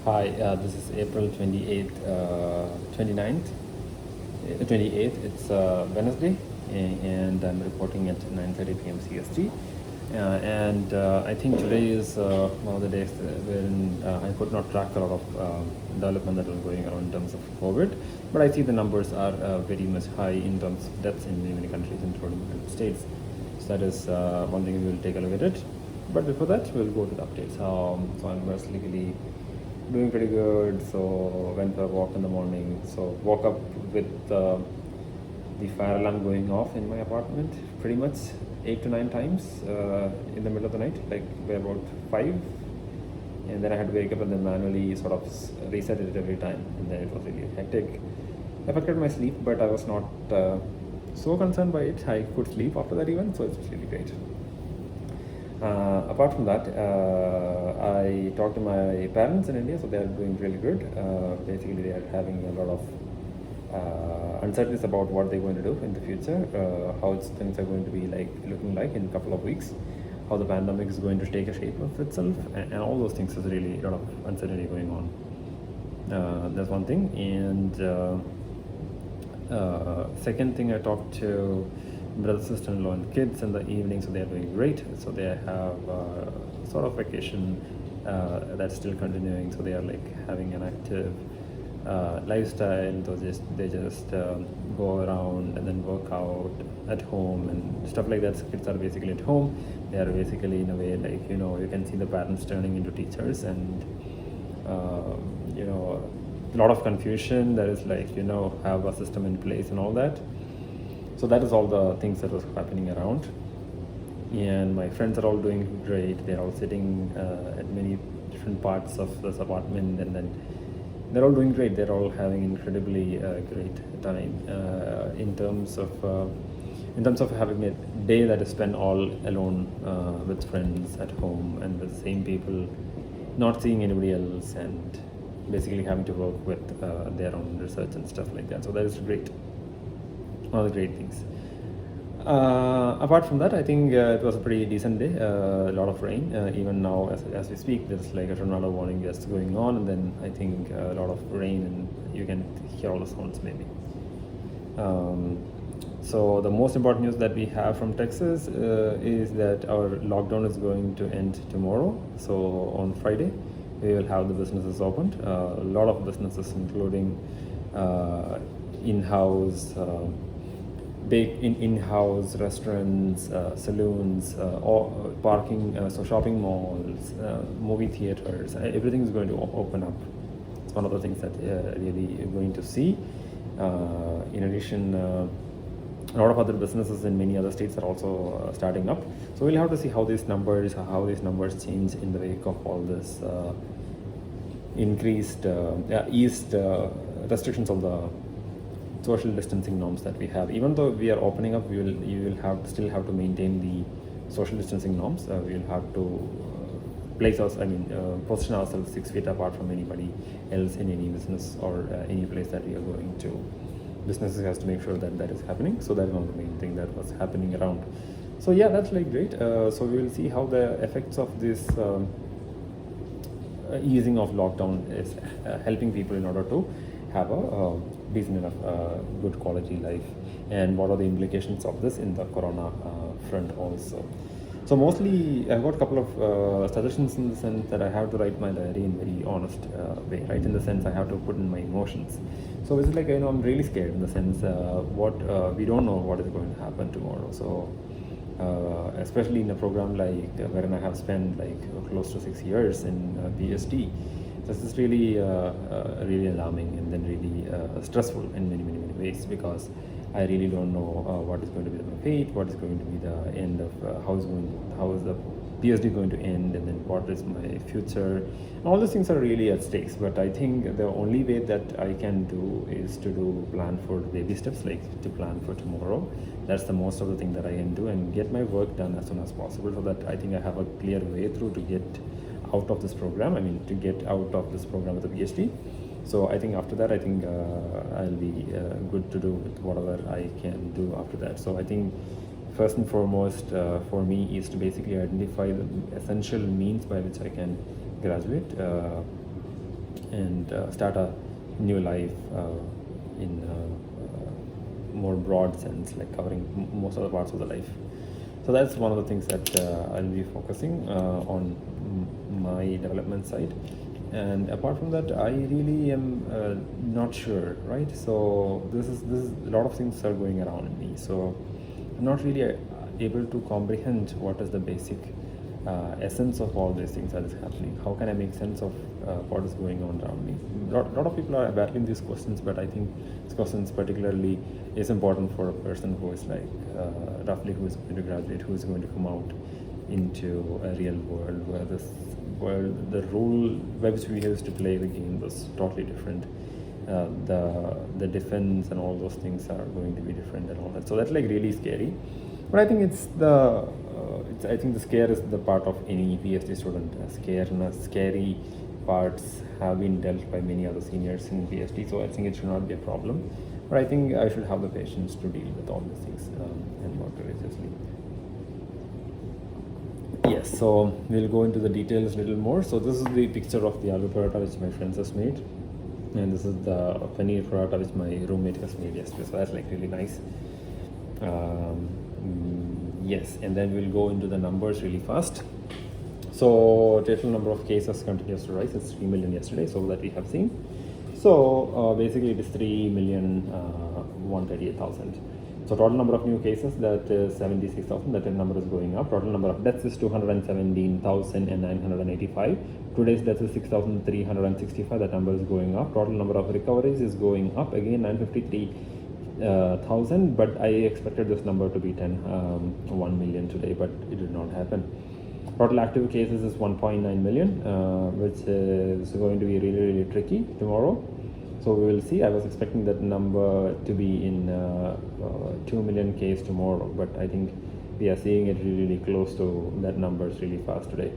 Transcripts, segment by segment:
Hi, this is April 28th, 29th, 28th. It's Wednesday, and I'm reporting at 9:30 p.m. CST. And I think today is one of the days wherein I could not track a lot of development that was going on in terms of COVID, but I see the numbers are very much high in terms of deaths in many countries, including the United States. So that is one thing we will take a look at it. But before that, we'll go to the updates. So I'm basically doing pretty good. So went for a walk in the morning. So woke up with the fire alarm going off in my apartment pretty much 8 to 9 times in the middle of the night, like by about 5. And then I had to wake up and then manually sort of reset it every time. And then it was really hectic. Affected my sleep, but I was not so concerned by it. I could sleep after that even, so it's really great. Apart from that, I talked to my parents in India, so they are doing really good. Basically, they are having a lot of uncertainties about what they're going to do in the future, how things are going to be looking like in a couple of weeks, how the pandemic is going to take a shape of itself, and all those things is really a lot of uncertainty going on. That's one thing. And second thing, I talked to brother, sister-in-law, and kids in the evening, so they are doing great. So they have sort of vacation that's still continuing. So they are having an active lifestyle. So they just go around and then work out at home and stuff like that. So kids are basically at home. They are basically in a way you can see the parents turning into teachers, and a lot of confusion. There is have a system in place and all that. So that is all the things that was happening around. And my friends are all doing great. They're all sitting at many different parts of this apartment, and then they're all doing great. They're all having incredibly great time in terms of having a day that is spent all alone with friends at home and with the same people, not seeing anybody else, and basically having to work with their own research and stuff like that. So that is great. One of the great things. Apart from that, I think it was a pretty decent day. A lot of rain. Even now, as we speak, there's a tornado warning just going on, and then I think a lot of rain, and you can hear all the sounds maybe. So the most important news that we have from Texas is that our lockdown is going to end tomorrow. So on Friday, we will have the businesses opened. A lot of businesses, including in-house. Big in-house restaurants, saloons, parking, so shopping malls, movie theaters, everything is going to open up. It's one of the things that really you're going to see. In addition, a lot of other businesses in many other states are also starting up. So we'll have to see how these numbers change in the wake of all this increased eased restrictions of the social distancing norms that we have. Even though we are opening up, you will still have to maintain the social distancing norms. We will have to position ourselves 6 feet apart from anybody else in any business or any place that we are going to. Businesses has to make sure that that is happening. So that's one of the main thing that was happening around. So yeah, that's great. So we will see how the effects of this easing of lockdown is helping people in order to have a decent enough good quality life, and what are the implications of this in the corona front also. So mostly I've got a couple of suggestions, in the sense that I have to write my diary in very honest way, right? In the sense I have to put in my emotions. So it's I'm really scared, in the sense we don't know what is going to happen tomorrow. So especially in a program wherein I have spent close to 6 years in PhD. This is really really alarming, and then really stressful in many ways, because I really don't know what is going to be my fate, what is going to be the end of how is the PhD going to end, and then what is my future. And all these things are really at stakes. But I think the only way that I can do is to plan for baby steps, to plan for tomorrow. That's the most of the thing that I can do, and get my work done as soon as possible, so that I think I have a clear way through to get out of this program. To get out of this program with a PhD. So I think after that, I think I'll be good to do with whatever I can do after that. So I think first and foremost for me is to basically identify the essential means by which I can graduate. and start a new life in more broad sense, like covering most of the parts of the life. So that's one of the things that I'll be focusing on my development side. And apart from that, I really am not sure, right? So this is a lot of things are going around me. So I'm not really able to comprehend what is the basic essence of all these things that is happening. How can I make sense of what is going on around me? A lot of people are battling these questions, but I think these questions particularly is important for a person who is like roughly who is going to graduate, who is going to come out into a real world where this world, the role by which we used to play the game was totally different. The defense and all those things are going to be different and all that. So that's like really scary. But I think I think the scare is the part of any PhD student. Scary parts have been dealt by many other seniors in PhD, so I think it should not be a problem. But I think I should have the patience to deal with all these things and work courageously. Yes, so we'll go into the details a little more. So this is the picture of the aloo paratha which my friends has made, and this is the paneer paratha which my roommate has made yesterday. So that's like really nice. Yes, and then we'll go into the numbers really fast. So total number of cases continues to rise. It's 3 million yesterday, so that we have seen. So basically it is 3,138,000. So total number of new cases, that is 76,000, that number is going up. Total number of deaths is 217,985. Today's deaths is 6,365, that number is going up. Total number of recoveries is going up, again 953,000, but I expected this number to be 1 million today, but it did not happen. Total active cases is 1.9 million, which is going to be really, really tricky tomorrow. So we will see. I was expecting that number to be in 2 million case tomorrow, but I think we are seeing it really, really close to that number really fast today.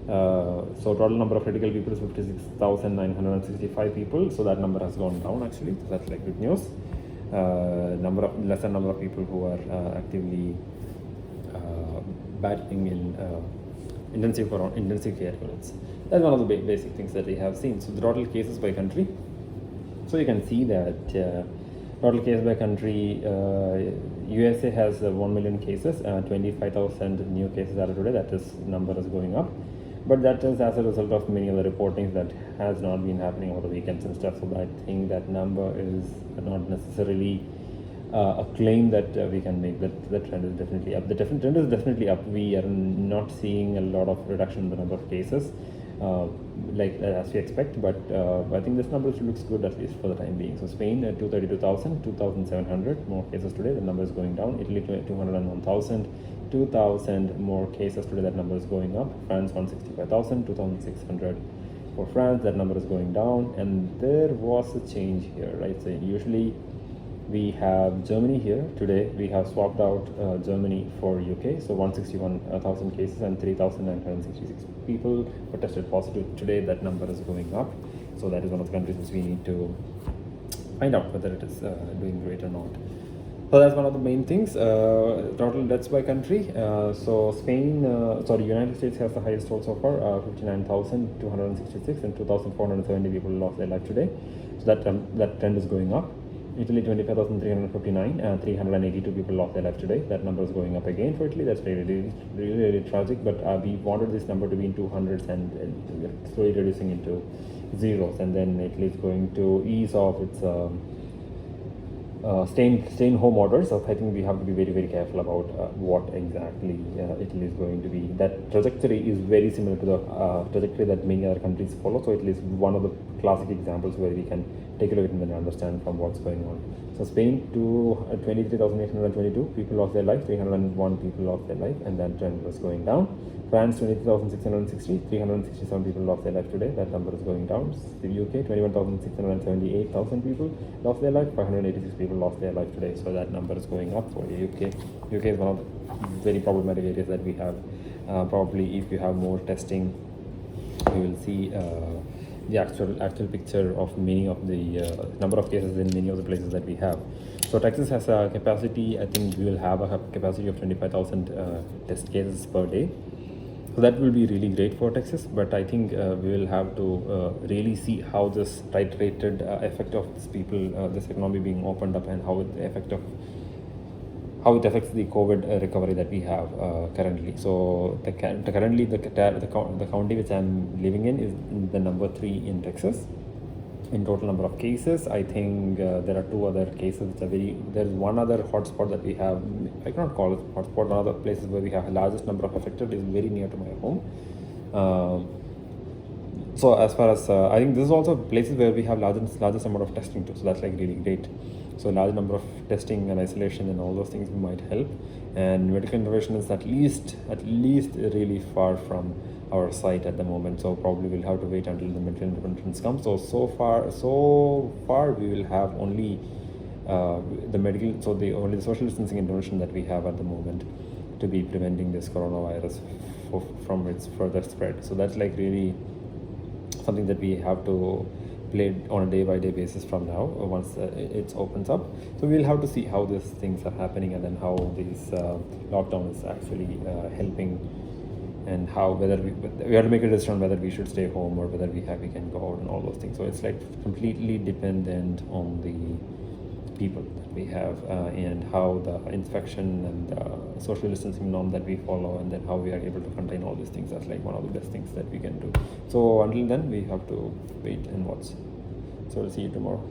So total number of critical people is 56,965 people. So that number has gone down actually. So that's like good news. Lesser number of people who are actively battling in intensive care units. That's one of the basic things that we have seen. So the total cases by country. So you can see that total case by country, USA has 1 million cases, 25,000 new cases added today. That is number is going up, but that is as a result of many of the reportings that has not been happening over the weekends and stuff. So I think that number is not necessarily a claim that we can make that the trend is definitely up. The trend is definitely up. We are not seeing a lot of reduction in the number of cases as we expect, but I think this number looks good at least for the time being. So Spain at 232,000, 2,700 more cases today, the number is going down. Italy 201,000, 2,000 more cases today, that number is going up. France 165,000, 2,600 for France, that number is going down. And there was a change here, right? So usually we have Germany here. Today we have swapped out Germany for UK. So 161,000 cases and 3,966 people were tested positive. Today that number is going up. So that is one of the countries which we need to find out whether it is doing great or not. So that's one of the main things. Total deaths by country. So United States has the highest toll so far, 59,266, and 2,470 people lost their life today. So that trend is going up. Italy 25,359, 382 people lost their life today. That number is going up again for Italy. That's really, really, really tragic. But we wanted this number to be in 200s and slowly reducing into zeros. And then Italy is going to ease off its stay in home orders. So I think we have to be very, very careful about what exactly Italy is going to be. That trajectory is very similar to the trajectory that many other countries follow. So Italy is one of the classic examples where we can take a look at it and understand from what's going on. So Spain to 23,822 people lost their life, 301 people lost their life, and that trend was going down. France 23,660, 367 people lost their life today. That number is going down. The UK 21,678,000 people lost their life, 586 people lost their life today. So that number is going up for the UK. UK is one of the very problematic areas that we have. Probably if you have more testing, you will see the actual picture of many of the number of cases in many of the places that we have. So Texas has a capacity, I think we will have a capacity of 25,000 test cases per day. So that will be really great for Texas, but I think we will have to really see how this titrated effect of these people, this economy being opened up, and how it affects the COVID recovery that we have currently. So currently the county which I'm living in is the number 3 in Texas in total number of cases. I think there are 2 other cases which are there's one other hotspot that we have. I cannot call it hotspot. One other places where we have the largest number of affected is very near to my home. So as far as I think this is also places where we have largest amount of testing too. So that's like really great. So large number of testing and isolation and all those things might help. And medical intervention is at least really far from our site at the moment. So probably we'll have to wait until the medical interventions come. So far we will have only only the social distancing intervention that we have at the moment to be preventing this coronavirus from its further spread. So that's like really something that we have to play on a day-by-day basis from now once it opens up. So we'll have to see how these things are happening, and then how this lockdown is actually helping, and how whether we have to make a decision whether we should stay home or whether we can go out and all those things. So it's like completely dependent on the people that we have and how the infection and the social distancing norm that we follow, and then how we are able to contain all these things. That's like one of the best things that we can do. So until then we have to wait and watch. So we'll see you tomorrow.